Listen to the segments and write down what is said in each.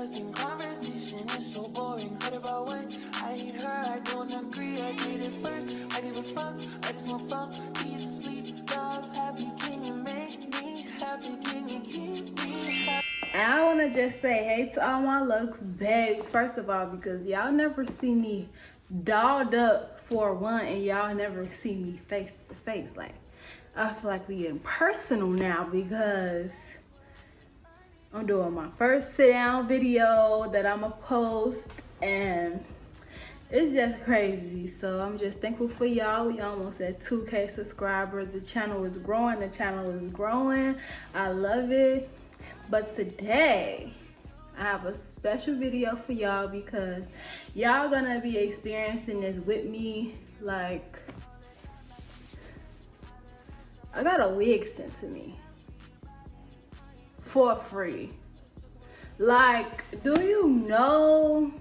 interesting conversation. It's so boring. Heard about what? I hate her. I don't agree. I did it first. I give a fuck. I just want fuck. Peace, sleep, love, happy. Can you make me happy? Can you keep me happy? And I want to just say hey to all my Lux Babes, first of all, because y'all never see me dolled up for one, and y'all never see me face to face. Like, I feel like we getting personal now because I'm doing my first sit down video that I'm gonna post, and it's just crazy. So I'm just thankful for y'all. We almost at 2K subscribers. The channel is growing. I love it. But today I have a special video for y'all because y'all gonna be experiencing this with me. Like, I got a wig sent to me for free. Like, do you know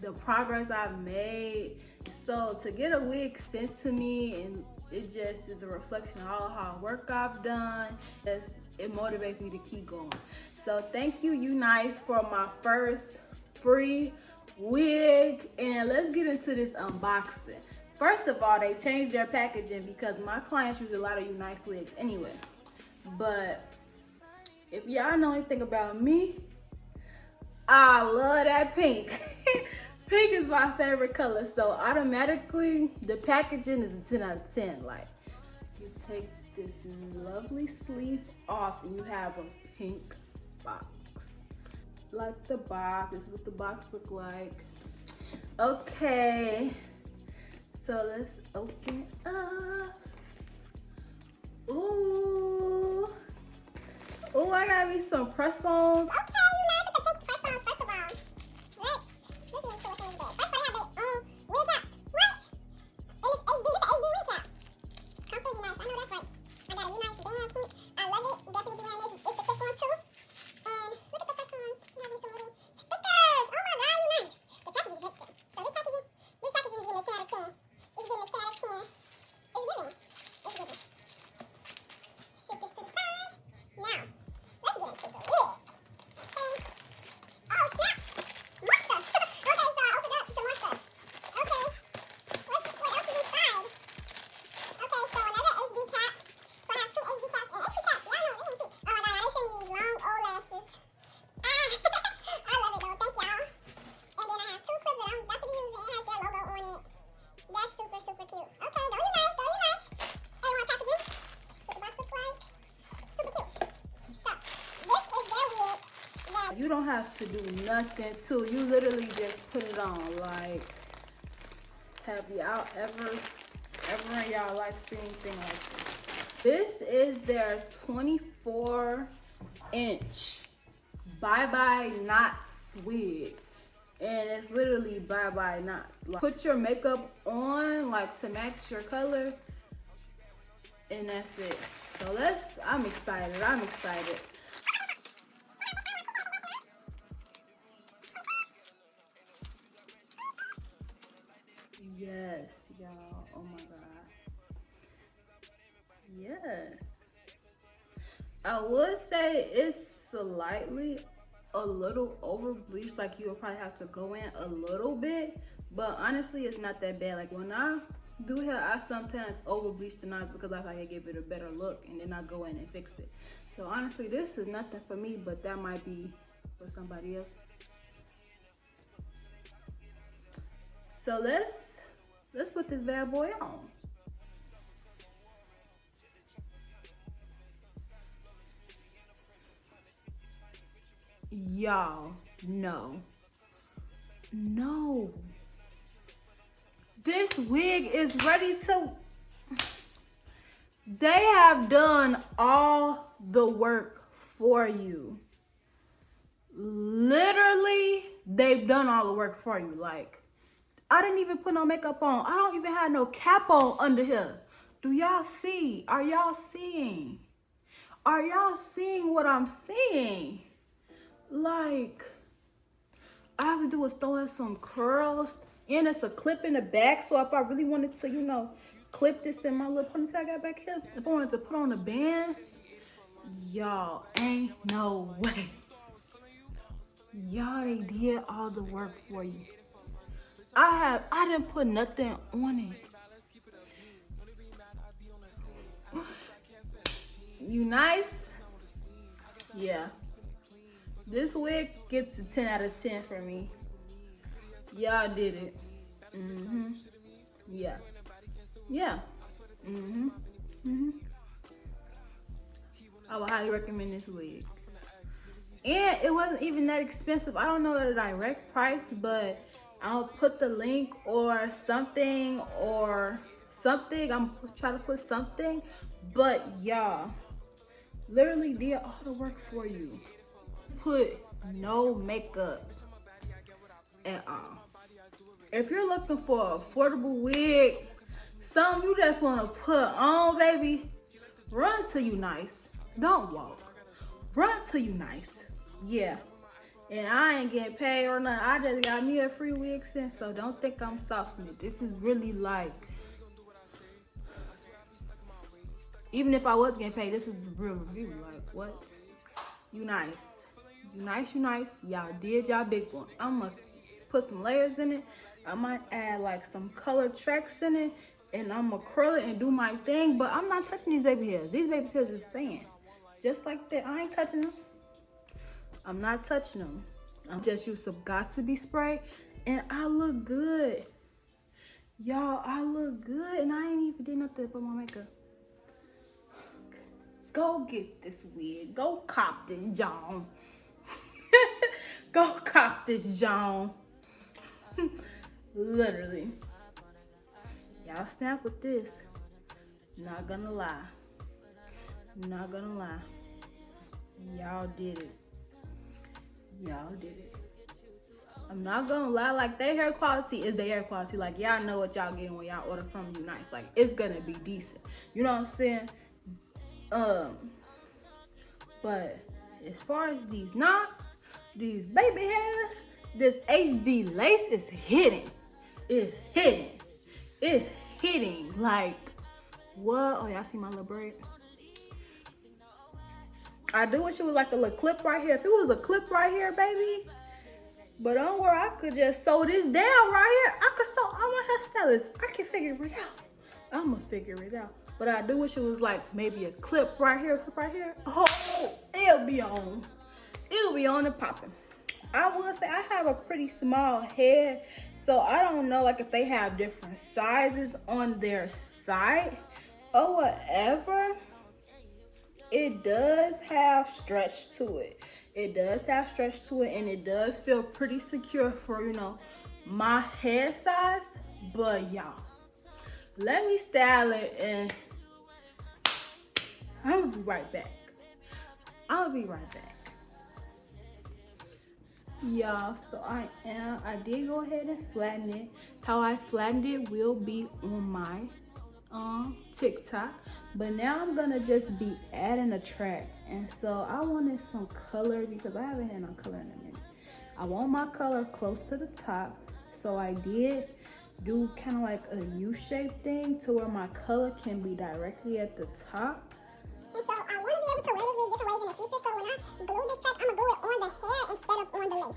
the progress I've made? So to get a wig sent to me, and it just is a reflection of all the hard work I've done. It motivates me to keep going. So thank you, Unice, for my first free wig. And let's get into this unboxing. First of all, they changed their packaging because my clients use a lot of Unice wigs anyway. But if y'all know anything about me, I love that pink. Pink is my favorite color. So automatically, the packaging is a 10 out of 10. Like, you take this lovely sleeve off and you have a pink box. Like the box, this is what the box look like. Okay, so let's open up. Ooh, ooh, I got me some press-ons. Okay, you know, it's a big press-ons, first of all. Let's get into what's in there. First, I have a wig cap. What? And it's HD, it's an HD wig cap. Come through, Unice, I know that's right. I got a Unice band pink. I love it. Definitely wearing this. It's the thick one too. And look at the press-ons. You have some little stickers. Oh my God, Unice. The packaging is good. So this packaging is getting a 10 out of 10. It's getting a 10 out of 10. It's giving. It's giving. Ship this to the side. Now, let's get into the wig. Okay. Oh snap! More stuff. Okay, so I opened up some more stuff. Okay. What else is inside? Okay, so another HD cap. So I have two HD caps and HD caps. Y'all know, they ain't cheap. Oh my God, they send me these long old lashes. Ah, I love it though. Thank y'all. And then I have two clips that I'm about to be using. It has their logo on it. That's super, super cute. Okay, don't you nice, don't you nice? A1 packaging. What the box looks like. Super cute. So, this is their wig. That You don't have to do nothing to. You literally just put it on. Like, have y'all ever in y'all life seen anything like this? This is their 24-inch Bye Bye Knots wig. And it's literally Bye Bye Knots. Like, put your makeup on, like, to match your color, and that's it. So I'm excited. Yes, y'all. Oh my God. Yes. I would say it's slightly a little over bleached. Like, you will probably have to go in a little bit. But honestly, it's not that bad. Like, when I do hair, I sometimes over bleach the knots because I feel like I give it a better look, and then I go in and fix it. So honestly, this is nothing for me, but that might be for somebody else. So let's put this bad boy on. Y'all, no. This wig is ready to... They have done all the work for you. Literally, they've done all the work for you. Like, I didn't even put no makeup on. I don't even have no cap on under here. Do y'all see? Are y'all seeing? Are y'all seeing what I'm seeing? Like, I have to do is throw in some curls, and it's a clip in the back. So if I really wanted to, you know, clip this in my little ponytail I got back here, if I wanted to put on a band, y'all, ain't no way. Y'all, they did all the work for you. I didn't put nothing on it. Unice? Yeah. This wig gets a 10 out of 10 for me. Y'all did it. Yeah. Yeah. I would highly recommend this wig. And it wasn't even that expensive. I don't know the direct price, but I'll put the link or something. I'm trying to put something. But y'all, literally did all the work for you. Put no makeup at all. If you're looking for an affordable wig, something you just want to put on, baby, run to Unice. Don't walk. Run to Unice. Yeah. And I ain't getting paid or nothing. I just got me a free wig since, so don't think I'm saucing it. This is really like, even if I was getting paid, this is a real review. Like, what? Unice. Unice. Y'all did y'all big one. I'm going to put some layers in it. I might add like some color tracks in it. And I'm going to curl it and do my thing. But I'm not touching these baby hairs. These baby hairs is staying. Just like that. I ain't touching them. I'm not touching them. I'm just using some got to be spray. And I look good. Y'all, I look good. And I ain't even did nothing to put my makeup. Go get this wig. Go cop this John. Go cop this John. Literally. Y'all snap with this. Not gonna lie. Not gonna lie. Y'all did it. Y'all did it. I'm not gonna lie, like their hair quality is their hair quality. Like y'all know what y'all getting when y'all order from Unice. Like it's gonna be decent. You know what I'm saying? But as far as these knots, these baby hairs, this HD lace is hitting. It's hitting. It's hitting. Like what? Oh, y'all see my little braid? I do wish it was like a little clip right here. If it was a clip right here, baby. But don't worry, I could just sew this down right here. I could sew. I'm a hairstylist. I can figure it out. I'm gonna figure it out. But I do wish it was like maybe a clip right here, Oh, it'll be on. It'll be on and popping. I will say I have a pretty small head, so I don't know like if they have different sizes on their site or whatever. It does have stretch to it. It does have stretch to it, and it does feel pretty secure for, you know, my head size. But y'all, let me style it, and I'm gonna be right back. Y'all, so I did go ahead and flatten it. How I flattened it will be on my TikTok. But now I'm gonna just be adding a track. And so I wanted some color because I haven't had no color in a minute. I want my color close to the top. So I did do kind of like a U-shaped thing to where my color can be directly at the top. And so I want to be able to wear this wig different ways in the future. So when I glue this track, I'm going to glue it on the hair instead of on the lace.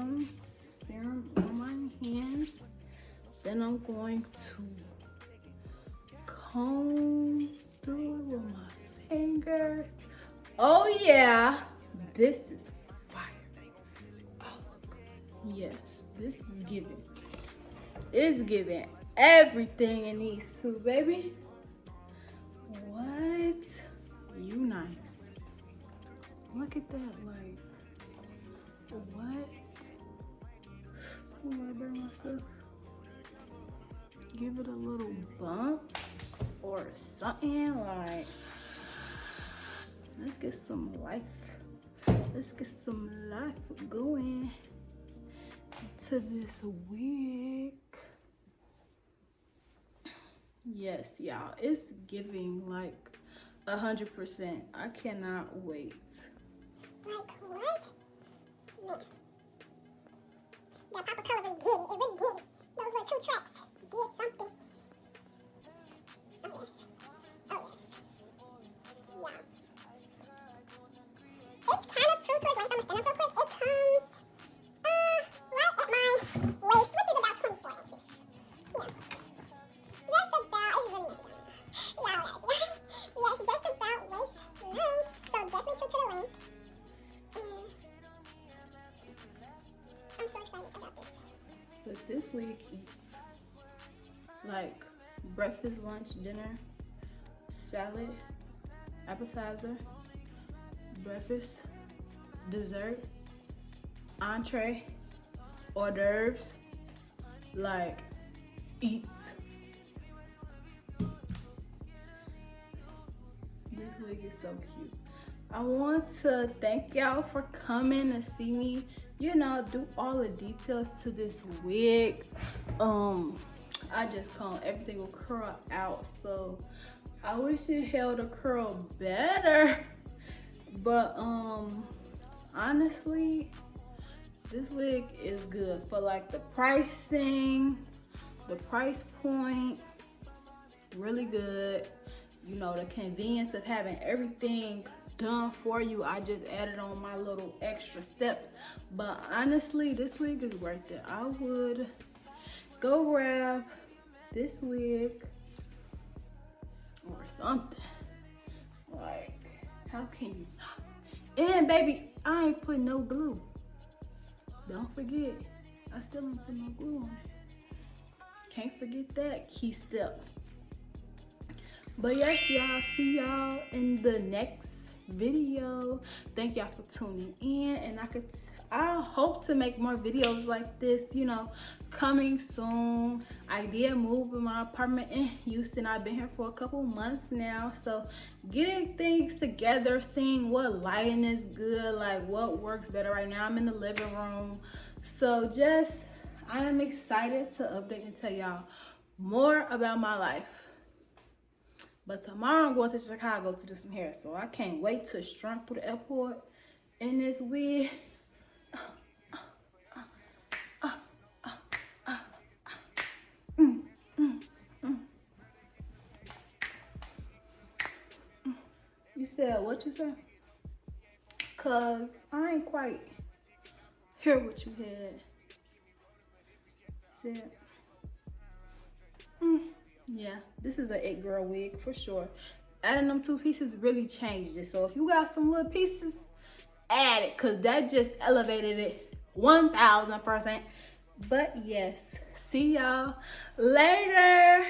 some serum on my hands. Then I'm going to comb through it with my finger. Oh yeah, this is fire. Oh, yes, this is giving. It's giving everything in these two, baby. What? Unice. Look at that, like, what? I'm gonna burn myself. Give it a little bump or something, like, let's get some life. Let's get some life going into this wig. Yes, y'all, it's giving like 100%. I cannot wait. Like what? Man. That pop of color really did it. It really did it. Those little 2 tracks did something. Oh yes. Oh yes. Yeah. It's kind of true to its length. I'm gonna stand up real quick. It comes right at my waist, which is about 24 inches. Yeah. Just about, it's really messy. Yeah, alright. Yes, just about waist length. So definitely true to the length. I'm so excited about this. But this week eats like breakfast, lunch, dinner, salad, appetizer, breakfast, dessert, entree, hors d'oeuvres, like eats. This wig is so cute. I want to thank y'all for coming to see me, you know, do all the details to this wig. I just combed every single curl out, so I wish it held a curl better. But honestly, this wig is good for like the pricing, the price point, really good. You know, the convenience of having everything done for you. I just added on my little extra steps. But honestly, this wig is worth it. I would go grab this wig or something. Like, how can you not? And baby, I ain't put no glue. Don't forget, I still ain't put no glue on it. Can't forget that key step. But yes, y'all, see y'all in the next video. Thank y'all for tuning in, and I hope to make more videos like this, you know, coming soon. I did move in my apartment in Houston. I've been here for a couple months now, so getting things together, seeing what lighting is good, like what works better right now. I'm in the living room, so just I am excited to update and tell y'all more about my life. But tomorrow I'm going to Chicago to do some hair, so I can't wait to strut through the airport in this wig. You said what you said? Cause I ain't quite hear what you had said. Yeah, this is a it girl wig for sure. Adding them 2 pieces really changed it. So if you got some little pieces, add it, cause that just elevated it 1000%. But yes, see y'all later.